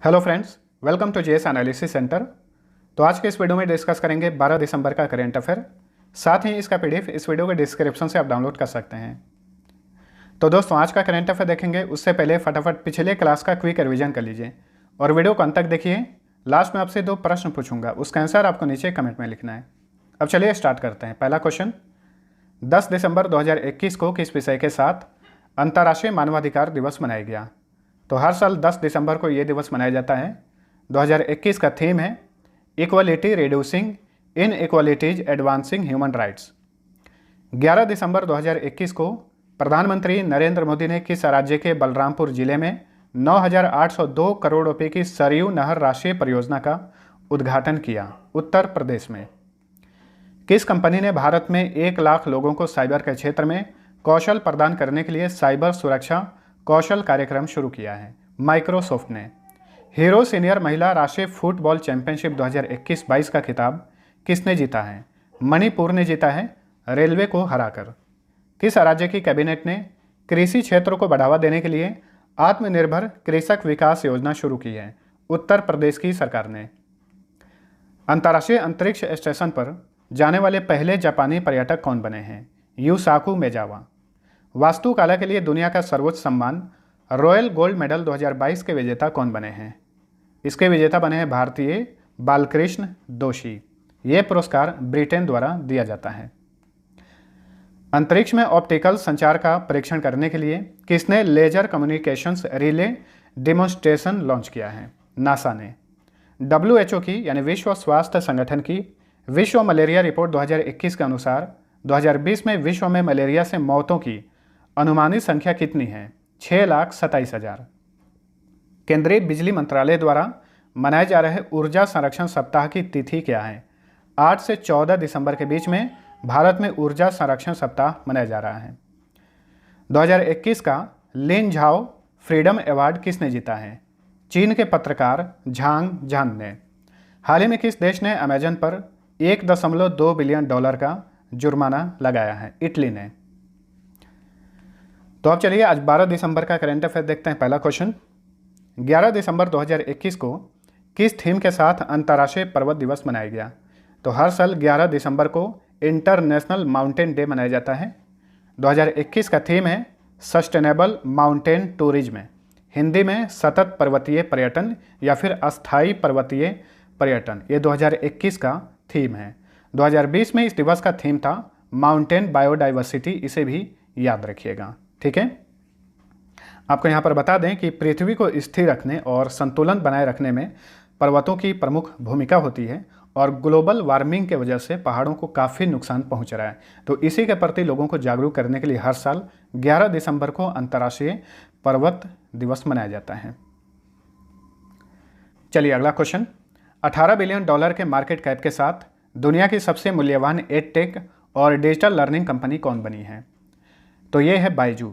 Hello friends, welcome to JS analysis centre. तो आज के इस वीडियो में डिस्कस करेंगे 12 दिसंबर का करेंट अफेयर। साथ ही इसका पीडीएफ इस वीडियो के डिस्क्रिप्शन से आप डाउनलोड कर सकते हैं। तो दोस्तों, आज का करेंट अफेयर देखेंगे उससे पहले फटाफट पिछले क्लास का क्विक रिवीजन कर लीजिए और वीडियो को अंत तक देखिए। लास्ट में आपसे 2 प्रश्न पूछूंगा, उसका आंसर आपको नीचे कमेंट में लिखना है। अब चलिए स्टार्ट करते हैं। पहला क्वेश्चन, 10 दिसंबर 2021 को किस विषय के साथ अंतर्राष्ट्रीय मानवाधिकार दिवस मनाया गया? तो हर साल 10 दिसंबर को ये दिवस मनाया जाता है। 2021 का थीम है equality reducing inequalities advancing human rights. 11 दिसंबर 2021 को प्रधानमंत्री नरेंद्र मोदी ने किस राज्य के बलरामपुर जिले में 9,802 करोड़ रुपए की सरयू नहर राष्ट्रीय परियोजना का उद्घाटन किया? उत्तर प्रदेश में। किस कंपनी ने भारत में 1 लाख लोगों को साइबर के क्षेत्र में कौशल प्रदान करने के लिए साइबर सुरक्षा कौशल कार्यक्रम शुरू किया है? माइक्रोसॉफ्ट ने। हीरो सीनियर महिला राष्ट्रीय फुटबॉल चैंपियनशिप 2021-22 का खिताब किसने जीता है? मणिपुर ने जीता है रेलवे को हराकर। किस राज्य की कैबिनेट ने कृषि क्षेत्र को बढ़ावा देने के लिए आत्मनिर्भर कृषक विकास योजना शुरू की है? उत्तर प्रदेश की सरकार ने। अंतर्राष्ट्रीय अंतरिक्ष स्टेशन पर जाने वाले पहले जापानी पर्यटक कौन बने हैं? यूसाकू मेजावा। वास्तुकला के लिए दुनिया का सर्वोच्च सम्मान रॉयल गोल्ड मेडल 2022 के विजेता कौन बने हैं? इसके विजेता बने हैं भारतीय बालकृष्ण दोषी। ये पुरस्कार ब्रिटेन द्वारा दिया जाता है। अंतरिक्ष में ऑप्टिकल संचार का परीक्षण करने के लिए किसने laser communications relay demonstration launch किया है? नासा ने। WHO की यानी विश्व स्वास्थ्य संगठन की विश्व मलेरिया रिपोर्ट 2021 के अनुसार 2020 में विश्व में मलेरिया से मौतों की अनुमानित संख्या कितनी है? 6,27,000। केंद्रीय बिजली मंत्रालय द्वारा मनाए जा रहे ऊर्जा संरक्षण सप्ताह की तिथि क्या है? 8 से 14 दिसंबर के बीच में भारत में ऊर्जा संरक्षण सप्ताह मनाया जा रहा है। 2021 का लिन झाओ फ्रीडम अवार्ड किसने जीता है? चीन के पत्रकार झांग झान ने। हाल ही में किस देश ने अमेजन पर $1.2 बिलियन का जुर्माना लगाया है? इटली ने। तो अब चलिए आज 12 दिसंबर का करंट अफेयर देखते हैं। पहला क्वेश्चन, 11 दिसंबर 2021 को किस थीम के साथ अंतर्राष्ट्रीय पर्वत दिवस मनाया गया? तो हर साल 11 दिसंबर को इंटरनेशनल माउंटेन डे मनाया जाता है। 2021 का थीम है सस्टेनेबल माउंटेन टूरिज्म, हिंदी में सतत पर्वतीय पर्यटन या फिर अस्थायी पर्वतीय पर्यटन। ये 2021 का थीम है। 2020 में इस दिवस का थीम था माउंटेन बायोडाइवर्सिटी, इसे भी याद रखिएगा, ठीक है। आपको यहाँ पर बता दें कि पृथ्वी को स्थिर रखने और संतुलन बनाए रखने में पर्वतों की प्रमुख भूमिका होती है और ग्लोबल वार्मिंग के वजह से पहाड़ों को काफ़ी नुकसान पहुँच रहा है। तो इसी के प्रति लोगों को जागरूक करने के लिए हर साल 11 दिसंबर को अंतर्राष्ट्रीय पर्वत दिवस मनाया जाता है। चलिए अगला क्वेश्चन, $18 बिलियन के मार्केट कैप के साथ दुनिया की सबसे मूल्यवान एडटेक और डिजिटल लर्निंग कंपनी कौन बनी है? तो ये है Byju.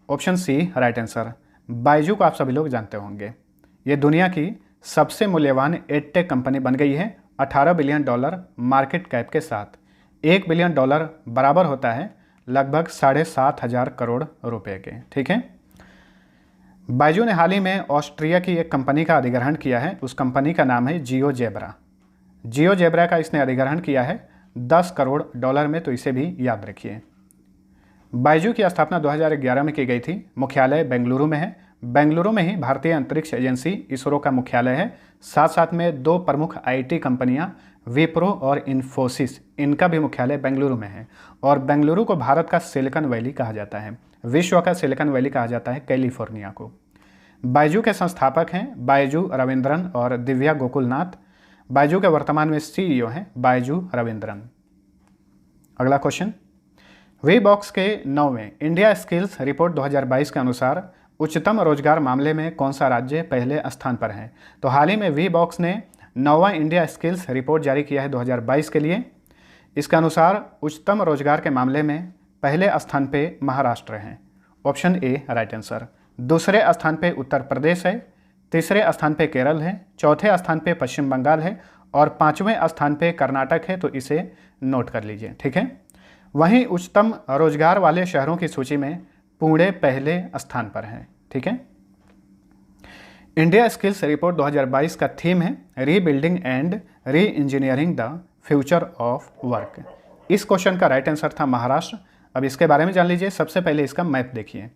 Option C right answer. Byju को आप सभी लोग जानते होंगे। ये दुनिया की सबसे मूल्यवान एडटेक कंपनी बन गई है $18 बिलियन मार्केट कैप के साथ। $1 बिलियन बराबर होता है लगभग 7,500 करोड़ रुपए के, ठीक है। बायजू ने हाल ही में ऑस्ट्रिया की एक कंपनी का अधिग्रहण किया है। उस कंपनी का नाम है जियोजेब्रा। जियोजेब्रा का इसने अधिग्रहण किया है $10 करोड़ में, तो इसे भी याद रखिए। बायजू की स्थापना 2011 में की गई थी। मुख्यालय बेंगलुरु में है। बेंगलुरु में ही भारतीय अंतरिक्ष एजेंसी इसरो का मुख्यालय है। साथ साथ में 2 प्रमुख IT कंपनियां विप्रो और इन्फोसिस, इनका भी मुख्यालय बेंगलुरु में है। और बेंगलुरु को भारत का सिलिकॉन वैली कहा जाता है। विश्व का सिलिकॉन वैली कहा जाता है कैलिफोर्निया को। बायजू के संस्थापक हैं बायजू रविंद्रन और दिव्या गोकुलनाथ। बायजू के वर्तमान में CEO हैं बायजू रविंद्रन। अगला क्वेश्चन, वीबॉक्स के 9वें इंडिया स्किल्स रिपोर्ट 2022 के अनुसार उच्चतम रोजगार मामले में कौन सा राज्य पहले स्थान पर है? तो हाल ही में वीबॉक्स ने 9वां इंडिया स्किल्स रिपोर्ट जारी किया है 2022 के लिए। इसके अनुसार उच्चतम रोजगार के मामले में पहले स्थान पे महाराष्ट्र है। Option A right answer. दूसरे स्थान पे उत्तर प्रदेश है। तीसरे स्थान पे केरल है। चौथे स्थान पे पश्चिम बंगाल है और 5वें स्थान पे कर्नाटक है। तो इसे नोट कर लीजिए, ठीक है। वहीं उच्चतम रोजगार वाले शहरों की सूची में पुणे पहले स्थान पर है, ठीक है। इंडिया स्किल्स रिपोर्ट 2022 का थीम है rebuilding and re engineering the future of work. इस क्वेश्चन का राइट आंसर था महाराष्ट्र। अब इसके बारे में जान लीजिए। सबसे पहले इसका मैप देखिए।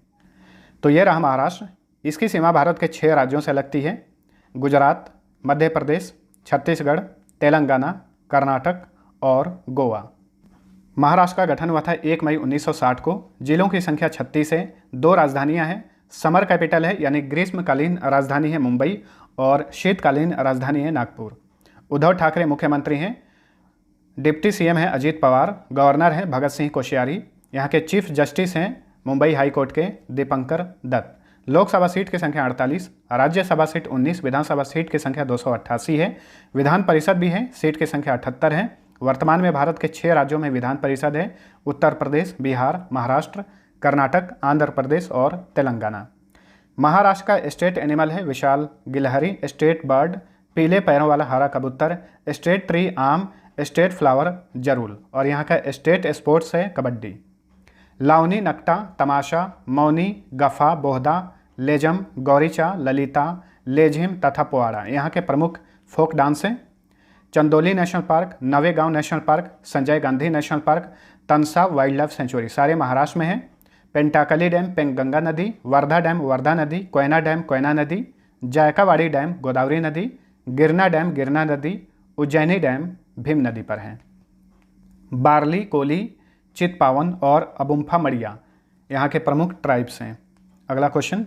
तो ये रहा महाराष्ट्र। इसकी सीमा भारत के 6 राज्यों से लगती है, गुजरात, मध्य प्रदेश, छत्तीसगढ़, तेलंगाना, कर्नाटक और गोवा। महाराष्ट्र का गठन हुआ था 1 मई 1960 को। जिलों की संख्या 36 है। 2 राजधानियां हैं। समर कैपिटल है यानी ग्रीष्मकालीन राजधानी है मुंबई और शीतकालीन राजधानी है नागपुर। उद्धव ठाकरे मुख्यमंत्री हैं। डिप्टी सीएम है अजीत पवार। गवर्नर है भगत सिंह कोश्यारी। यहाँ के चीफ जस्टिस हैं मुंबई हाई कोर्ट के दीपंकर दत्त। लोकसभा सीट की संख्या 48, राज्यसभा सीट 19, विधानसभा सीट की संख्या 288 है। विधान परिषद भी है, सीट की संख्या 78 है। वर्तमान में भारत के 6 राज्यों में विधान परिषद है, उत्तर प्रदेश, बिहार, महाराष्ट्र, कर्नाटक, आंध्र प्रदेश और तेलंगाना। महाराष्ट्र का स्टेट एनिमल है विशाल गिलहरी। स्टेट बर्ड पीले पैरों वाला हरा कबूतर। स्टेट ट्री आम। स्टेट फ्लावर जरूल। और यहाँ का स्टेट स्पोर्ट्स है कबड्डी। लावनी, नकटा, तमाशा, मौनी, गफा, बोहदा, लेजम, गौरीचा, ललिता, लेझिम तथा पोवाड़ा यहाँ के प्रमुख फोक डांस हैं। Chandoli national park, Navegaon national park, Sanjay Gandhi national park, Tansa wildlife sanctuary सारे महाराष्ट्र में हैं। पेंटाकली डैम पेंगंगा नदी, वर्धा डैम वर्धा नदी, कोयना डैम कोयना नदी, जायकावाड़ी डैम गोदावरी नदी, गिरना डैम गिरना नदी, उज्जैनी डैम भीम नदी पर है। बारली, कोली, चितपावन और अबुम्फा मड़िया यहाँ के प्रमुख ट्राइब्स हैं। अगला क्वेश्चन,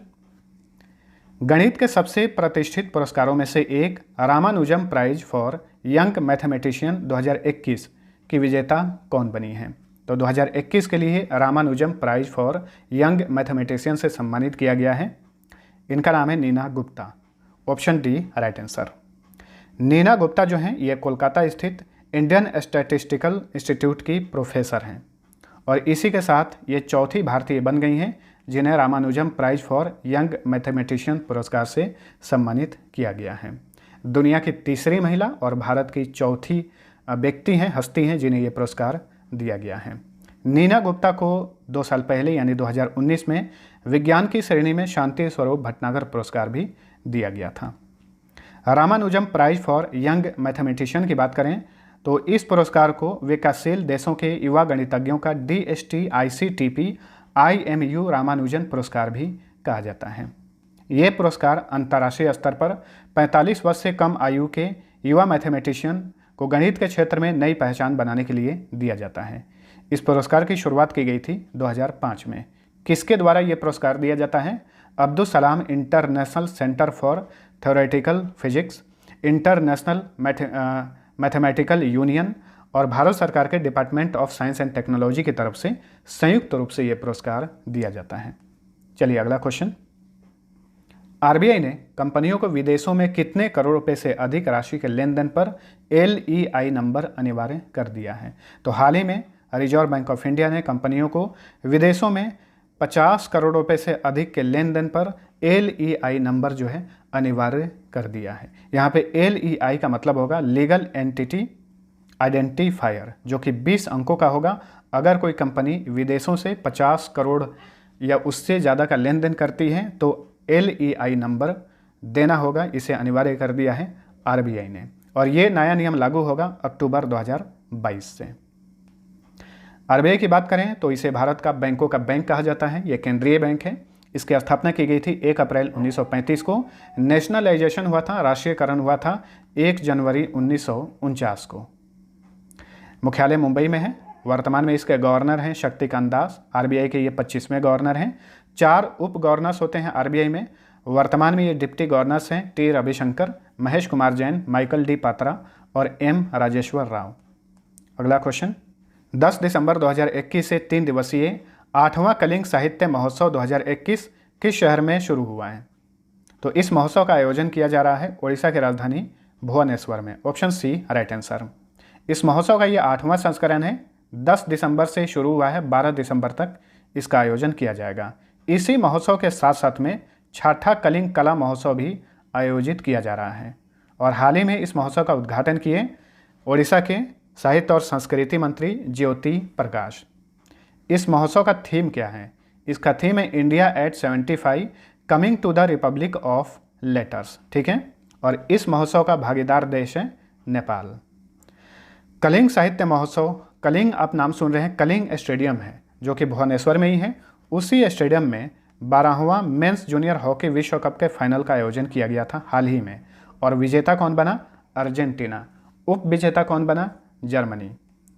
गणित के सबसे प्रतिष्ठित पुरस्कारों में से एक Ramanujan prize for young mathematician 2021 की विजेता कौन बनी है? तो 2021 के लिए Ramanujan prize for young mathematician से सम्मानित किया गया है। इनका नाम है Neena Gupta. Option D right answer. Neena Gupta जो हैं ये कोलकाता स्थित इंडियन स्टैटिस्टिकल इंस्टीट्यूट की प्रोफेसर हैं और इसी के साथ ये चौथी भारतीय बन गई हैं जिन्हें Ramanujan prize for young mathematician पुरस्कार से सम्मानित किया गया है। दुनिया की तीसरी महिला और भारत की चौथी व्यक्ति हैं, हस्ती हैं जिन्हें ये पुरस्कार दिया गया है। नीना गुप्ता को 2 साल पहले यानी 2019 में विज्ञान की श्रेणी में शांति स्वरूप भटनागर पुरस्कार भी दिया गया था। Ramanujan prize for young mathematician की बात करें तो इस पुरस्कार को विकासशील देशों के युवा गणितज्ञों का DST-ICTP IMU रामानुजन पुरस्कार भी कहा जाता है। ये पुरस्कार अंतर्राष्ट्रीय स्तर पर 45 वर्ष से कम आयु के युवा मैथमेटिशियन को गणित के क्षेत्र में नई पहचान बनाने के लिए दिया जाता है। इस पुरस्कार की शुरुआत की गई थी 2005 में। किसके द्वारा ये पुरस्कार दिया जाता है? Abdul Salam international centre for theoretical physics, international mathematical union और भारत सरकार के department of science and technology की तरफ से संयुक्त रूप से ये पुरस्कार दिया जाता है। चलिए अगला क्वेश्चन, आरबीआई ने कंपनियों को विदेशों में कितने करोड़ रुपए से अधिक राशि के लेन देन पर LEI नंबर अनिवार्य कर दिया है? तो हाल ही में रिजर्व बैंक ऑफ इंडिया ने कंपनियों को विदेशों में 50 करोड़ रुपए से अधिक के लेन देन पर LEI नंबर जो है अनिवार्य कर दिया है। यहाँ पे LEI का मतलब होगा लीगल एंटिटी आइडेंटिफायर, जो कि 20 अंकों का होगा। अगर कोई कंपनी विदेशों से 50 करोड़ या उससे ज़्यादा का लेन देन करती है तो LEI नंबर देना होगा। इसे अनिवार्य कर दिया है आरबीआई ने और ये नया नियम लागू होगा अक्टूबर 2022 से। आरबीआई की बात करें तो इसे भारत का बैंकों का बैंक कहा जाता है। ये केंद्रीय बैंक है। इसकी स्थापना की गई थी 1 अप्रैल 1935 को। नेशनलाइजेशन हुआ था, राष्ट्रीयकरण हुआ था 1 जनवरी 1949 को। मुख्यालय मुंबई में है। वर्तमान में इसके गवर्नर हैं शक्तिकांत दास। आरबीआई के ये 25वें गवर्नर हैं। 4 उप गवर्नर्स होते हैं आरबीआई में। वर्तमान में ये डिप्टी गवर्नर्स हैं T Ravishankar, Mahesh Kumar Jain, Michael D Patra और M राजेश्वर राव। अगला क्वेश्चन, 10 दिसंबर 2021 से 3 दिवसीय 8वां कलिंग साहित्य महोत्सव 2021 किस शहर में शुरू हुआ है? तो इस महोत्सव का आयोजन किया जा रहा है ओडिशा की राजधानी भुवनेश्वर में। Option C right answer. इस महोत्सव का ये 8वां संस्करण है। 10 दिसंबर से शुरू हुआ है, 12 दिसंबर तक इसका आयोजन किया जाएगा। इसी महोत्सव के साथ साथ में 6ठा कलिंग कला महोत्सव भी आयोजित किया जा रहा है और हाल ही में इस महोत्सव का उद्घाटन किए ओडिशा के साहित्य और संस्कृति मंत्री ज्योति प्रकाश। इस महोत्सव का थीम क्या है? इसका थीम है India at 75 coming to the republic of letters, ठीक है। और इस महोत्सव का भागीदार देश है नेपाल। कलिंग साहित्य महोत्सव, कलिंग आप नाम सुन रहे हैं, कलिंग स्टेडियम है जो कि भुवनेश्वर में ही है। उसी स्टेडियम में 12वां मेंस जूनियर हॉकी विश्व कप के फाइनल का आयोजन किया गया था हाल ही में। और विजेता कौन बना? अर्जेंटीना। उप विजेता कौन बना? जर्मनी।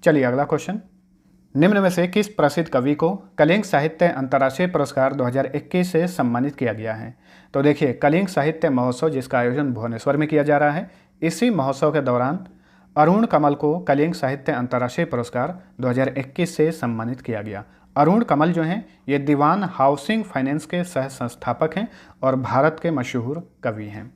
चलिए अगला क्वेश्चन। निम्न में से किस प्रसिद्ध कवि को कलिंग साहित्य अंतर्राष्ट्रीय पुरस्कार 2021 से सम्मानित किया गया है? तो देखिए, कलिंग साहित्य महोत्सव जिसका आयोजन भुवनेश्वर में किया जा रहा है, इसी महोत्सव के दौरान अरुण कमल को कलिंग साहित्य अंतर्राष्ट्रीय पुरस्कार 2021 से सम्मानित किया गया। अरुण कमल जो हैं ये दीवान हाउसिंग फाइनेंस के सह संस्थापक हैं और भारत के मशहूर कवि हैं।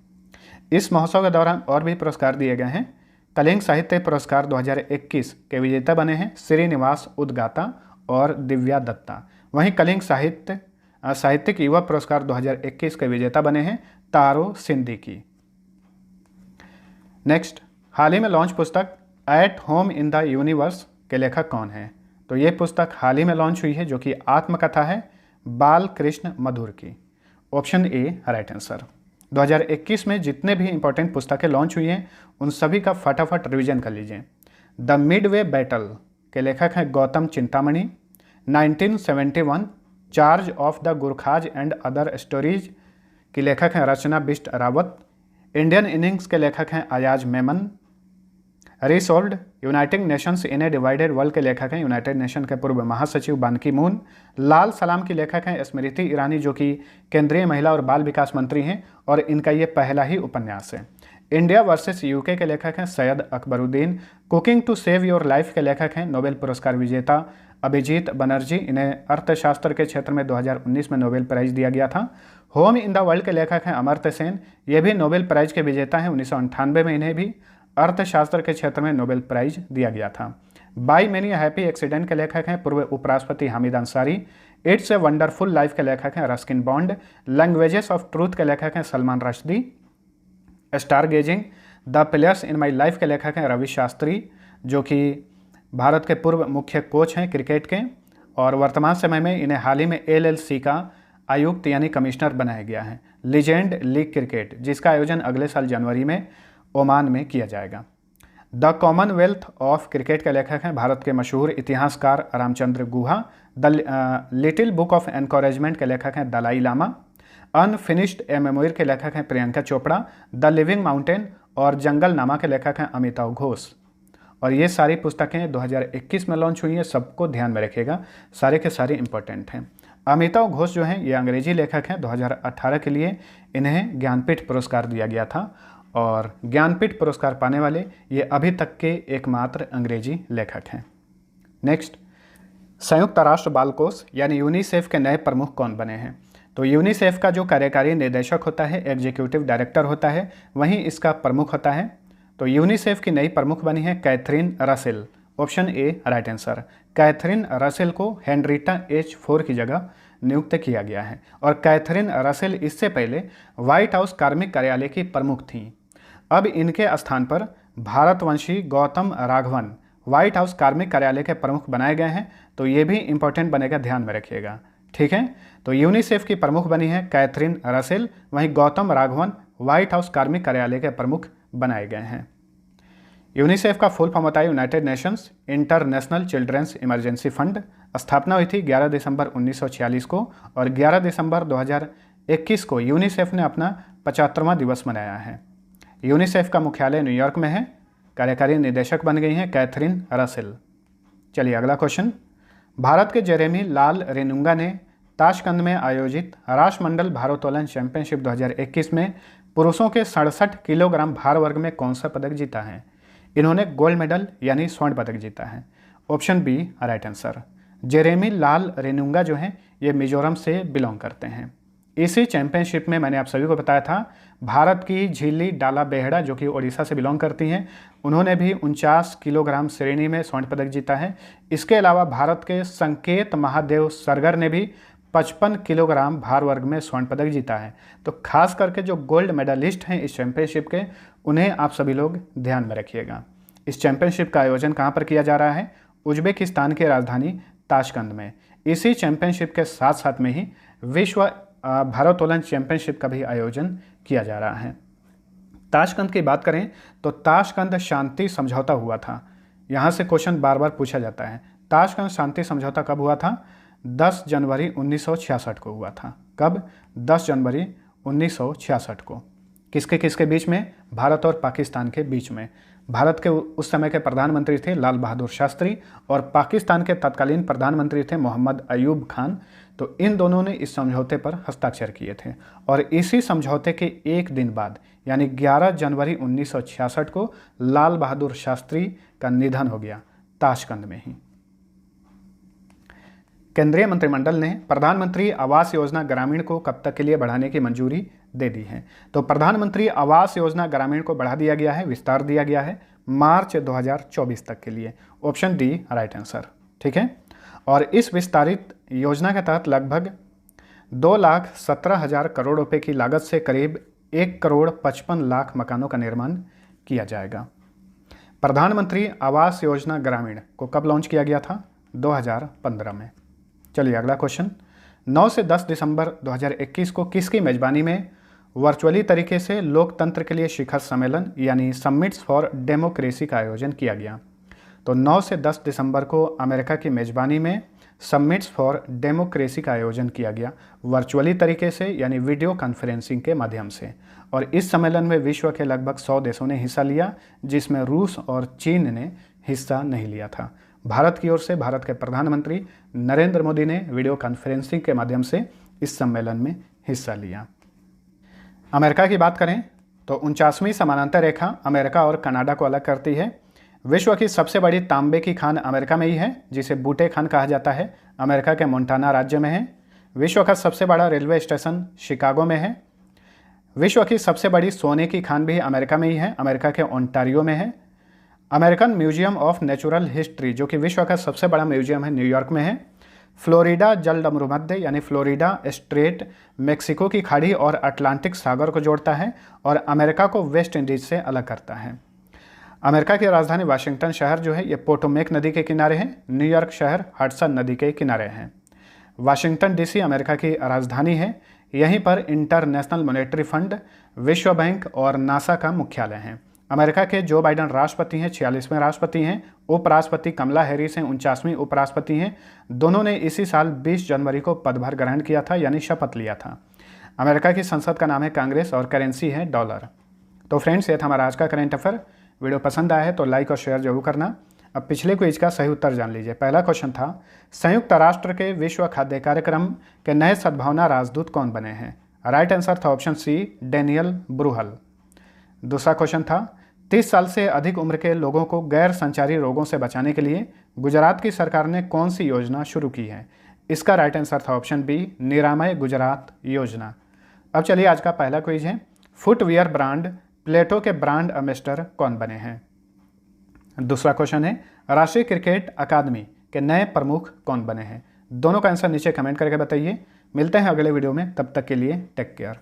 इस महोत्सव के दौरान और भी पुरस्कार दिए गए हैं। कलिंग साहित्य पुरस्कार 2021 के विजेता बने हैं श्रीनिवास उदगाता और दिव्या दत्ता। वहीं कलिंग साहित्यिक युवा पुरस्कार 2021 के विजेता बने हैं तारो सिद्दीकी। नेक्स्ट, हाल ही में लॉन्च पुस्तक at home in the universe के लेखक कौन हैं? तो ये पुस्तक हाल ही में लॉन्च हुई है जो कि आत्मकथा है बालकृष्ण मधुर की। Option A right answer. 2021 में जितने भी इंपॉर्टेंट पुस्तकें लॉन्च हुई हैं उन सभी का फटाफट रिवीजन कर लीजिए। द मिडवे बैटल के लेखक हैं Gautam Chintamani. 1971 charge of the Gurkhas and other stories की लेखक हैं रचना बिष्ट रावत। इंडियन इनिंग्स के लेखक हैं Ayaz Memon. Resolved united nations in a divided world के लेखक हैं यूनाइटेड नेशन के पूर्व महासचिव बान की मून। लाल सलाम की लेखक हैं स्मृति ईरानी जो कि केंद्रीय महिला और बाल विकास मंत्री हैं और इनका ये पहला ही उपन्यास है। इंडिया वर्सेस यूके के लेखक हैं Syed Akbaruddin. Cooking to save your life के लेखक हैं नोबेल पुरस्कार विजेता अभिजीत बनर्जी। इन्हें अर्थशास्त्र के क्षेत्र में 2019 में नोबेल प्राइज दिया गया था। होम इन द वर्ल्ड के लेखक हैं अमर्त्य सेन। ये भी नोबेल प्राइज के विजेता हैं। 1998 में इन्हें भी अर्थशास्त्र के क्षेत्र में नोबेल प्राइज दिया गया था। बाई मेनी हैप्पी एक्सीडेंट के लेखक हैं पूर्व उपराष्ट्रपति Hamid Ansari. It's a wonderful life के लेखक हैं Ruskin Bond. Languages of truth के लेखक हैं Salman Rushdie. Star gazing the players in my life के लेखक हैं रवि शास्त्री जो कि भारत के पूर्व मुख्य कोच हैं क्रिकेट के और वर्तमान समय में इन्हें हाल ही में LLC का आयुक्त यानी कमिश्नर बनाया गया है। लीजेंड लीग क्रिकेट जिसका आयोजन अगले साल जनवरी में ओमान में किया जाएगा। द कॉमनवेल्थ ऑफ क्रिकेट के लेखक हैं भारत के मशहूर इतिहासकार Ramachandra Guha. The little book of encouragement के लेखक हैं Dalai Lama. Unfinished a memoir के लेखक हैं Priyanka Chopra. The living mountain और जंगल नामा के लेखक हैं अमिताभ घोष। और ये सारी पुस्तकें 2021 में लॉन्च हुई हैं, सबको ध्यान में रखिएगा, सारे के सारे इंपॉर्टेंट हैं। अमिताभ घोष जो हैं ये अंग्रेजी लेखक हैं। 2018 के लिए इन्हें ज्ञानपीठ पुरस्कार दिया गया था और ज्ञानपीठ पुरस्कार पाने वाले ये अभी तक के एकमात्र अंग्रेजी लेखक हैं। नेक्स्ट, संयुक्त राष्ट्र बाल कोष यानी यूनिसेफ के नए प्रमुख कौन बने हैं? तो यूनिसेफ का जो कार्यकारी निदेशक होता है एग्जीक्यूटिव डायरेक्टर होता है, वहीं इसका प्रमुख होता है। तो यूनिसेफ की नई प्रमुख बनी है Catherine Russell. Option A right answer. Catherine Russell को हेनरिटा H4 की जगह नियुक्त किया गया है और कैथरीन रसेल इससे पहले व्हाइट हाउस कार्मिक कार्यालय की प्रमुख थीं। अब इनके स्थान पर भारतवंशी गौतम राघवन व्हाइट हाउस कार्मिक कार्यालय के प्रमुख बनाए गए हैं। तो ये भी इंपॉर्टेंट बनेगा, ध्यान में रखिएगा, ठीक है। तो यूनिसेफ की प्रमुख बनी है कैथरीन रसेल, वहीं गौतम राघवन व्हाइट हाउस कार्मिक कार्यालय के प्रमुख बनाए गए हैं। यूनिसेफ का फुल फॉर्म होता है United Nations International Children's Emergency Fund. स्थापना हुई थी 11 दिसंबर 1946 को और 11 दिसंबर 2021 को यूनिसेफ ने अपना 75वां दिवस मनाया है। यूनिसेफ का मुख्यालय न्यूयॉर्क में है। कार्यकारी निदेशक बन गई हैं कैथरीन रसेल। चलिए अगला क्वेश्चन। भारत के जेरेमी लाल रेनुंगा ने ताशकंद में आयोजित राष्ट्रमंडल भारोत्तोलन चैंपियनशिप 2021 में पुरुषों के 67 किलोग्राम भार वर्ग में कौन सा पदक जीता है? इन्होंने गोल्ड मेडल यानी स्वर्ण पदक जीता है। Option B right answer. Jeremy Lalrinnunga हैं ये मिजोरम से बिलोंग करते हैं। इसी चैंपियनशिप में मैंने आप सभी को बताया था भारत की झीली डाला बेहड़ा जो कि ओडिशा से बिलोंग करती हैं, उन्होंने भी 49 किलोग्राम श्रेणी में स्वर्ण पदक जीता है। इसके अलावा भारत के संकेत महादेव सरगर ने भी 55 किलोग्राम भार वर्ग में स्वर्ण पदक जीता है। तो खास करके जो गोल्ड मेडलिस्ट हैं इस चैंपियनशिप के, उन्हें आप सभी लोग ध्यान में रखिएगा। इस चैंपियनशिप का आयोजन कहाँ पर किया जा रहा है? उज्बेकिस्तान की राजधानी ताशकंद में। इसी चैंपियनशिप के साथ साथ में ही विश्व भारोत्तोलन चैंपियनशिप का भी आयोजन किया जा रहा है। ताशकंद की बात करें तो ताशकंद शांति समझौता हुआ था। यहाँ से क्वेश्चन बार बार पूछा जाता है, ताशकंद शांति समझौता कब हुआ था? 10 जनवरी 1966 को हुआ था। कब? 10 जनवरी 1966 को। किसके किसके बीच में? भारत और पाकिस्तान के बीच में। भारत के उस समय के प्रधानमंत्री थे लाल बहादुर शास्त्री और पाकिस्तान के तत्कालीन प्रधानमंत्री थे मोहम्मद अयूब खान। तो इन दोनों ने इस समझौते पर हस्ताक्षर किए थे और इसी समझौते के एक दिन बाद यानी 11 जनवरी 1966 को लाल बहादुर शास्त्री का निधन हो गया, ताशकंद में ही। केंद्रीय मंत्रिमंडल ने प्रधानमंत्री आवास योजना ग्रामीण को कब तक के लिए बढ़ाने की मंजूरी दे दी है? तो प्रधानमंत्री आवास योजना ग्रामीण को बढ़ा दिया गया है, विस्तार दिया गया है मार्च 2024 तक के लिए। ऑप्शन डी राइट आंसर, ठीक है। और इस विस्तारित योजना के तहत लगभग 2,17,000 करोड़ रुपए की लागत से करीब 1,55,00,000 मकानों का निर्माण किया जाएगा। प्रधानमंत्री आवास योजना ग्रामीण को कब लॉन्च किया गया था? 2015 में। चलिए अगला क्वेश्चन, 9 से 10 दिसंबर 2021 को किसकी मेजबानी में वर्चुअली तरीके से लोकतंत्र के लिए शिखर सम्मेलन यानी समिट्स फॉर डेमोक्रेसी का आयोजन किया गया? तो 9 से 10 दिसंबर को अमेरिका की मेजबानी में समिट्स फॉर डेमोक्रेसी का आयोजन किया गया वर्चुअली तरीके से यानी वीडियो कॉन्फ्रेंसिंग के माध्यम से। और इस सम्मेलन में विश्व के लगभग 100 देशों ने हिस्सा लिया, जिसमें रूस और चीन ने हिस्सा नहीं लिया था। भारत की ओर से भारत के प्रधानमंत्री नरेंद्र मोदी ने वीडियो कॉन्फ्रेंसिंग के माध्यम से इस सम्मेलन में हिस्सा लिया। अमेरिका की बात करें तो 49वीं समानांतर रेखा अमेरिका और कनाडा को अलग करती है। विश्व की सबसे बड़ी तांबे की खान अमेरिका में ही है, जिसे बूटे खान कहा जाता है, अमेरिका के मोंटाना राज्य में है। विश्व का सबसे बड़ा रेलवे स्टेशन शिकागो में है। विश्व की सबसे बड़ी सोने की खान भी अमेरिका में ही है, अमेरिका के ओंटारियो में है। American museum of natural history, जो कि विश्व का सबसे बड़ा म्यूजियम है, न्यूयॉर्क में है। फ्लोरिडा जलडमरूमध्य यानी फ्लोरिडा स्ट्रेट मेक्सिको की खाड़ी और अटलांटिक सागर को जोड़ता है और अमेरिका को वेस्ट इंडीज से अलग करता है। अमेरिका की राजधानी वाशिंगटन शहर जो है ये पोटोमेक नदी के किनारे है। न्यूयॉर्क शहर हडसन नदी के किनारे है। वाशिंगटन डीसी अमेरिका की राजधानी है। यहीं पर इंटरनेशनल मॉनेटरी फंड, विश्व बैंक और नासा का मुख्यालय है। अमेरिका के जो बाइडन राष्ट्रपति हैं, 46वें राष्ट्रपति हैं। उपराष्ट्रपति कमला हैरिस हैं, 49वीं उपराष्ट्रपति हैं। दोनों ने इसी साल 20 जनवरी को पदभार ग्रहण किया था यानी शपथ लिया था। अमेरिका की संसद का नाम है कांग्रेस और करेंसी है डॉलर। तो फ्रेंड्स, ये था हमारा आज का करेंट अफेयर। वीडियो पसंद आया है तो लाइक और शेयर जरूर करना। अब पिछले क्विज का सही उत्तर जान लीजिए। पहला क्वेश्चन था, संयुक्त राष्ट्र के विश्व खाद्य कार्यक्रम के नए सद्भावना राजदूत कौन बने हैं? राइट आंसर था ऑप्शन सी, डेनियल ब्रूहल। दूसरा क्वेश्चन था, 30 साल से अधिक उम्र के लोगों को गैर संचारी रोगों से बचाने के लिए गुजरात की सरकार ने कौन सी योजना शुरू की है? इसका राइट आंसर था ऑप्शन बी, निरामय गुजरात योजना। अब चलिए आज का पहला क्विज है, फुटवियर ब्रांड प्लेटो के ब्रांड एम्बेसडर कौन बने हैं? दूसरा क्वेश्चन है, राष्ट्रीय क्रिकेट अकादमी के नए प्रमुख कौन बने हैं? दोनों का आंसर नीचे कमेंट करके बताइए। मिलते हैं अगले वीडियो में, तब तक के लिए टेक केयर।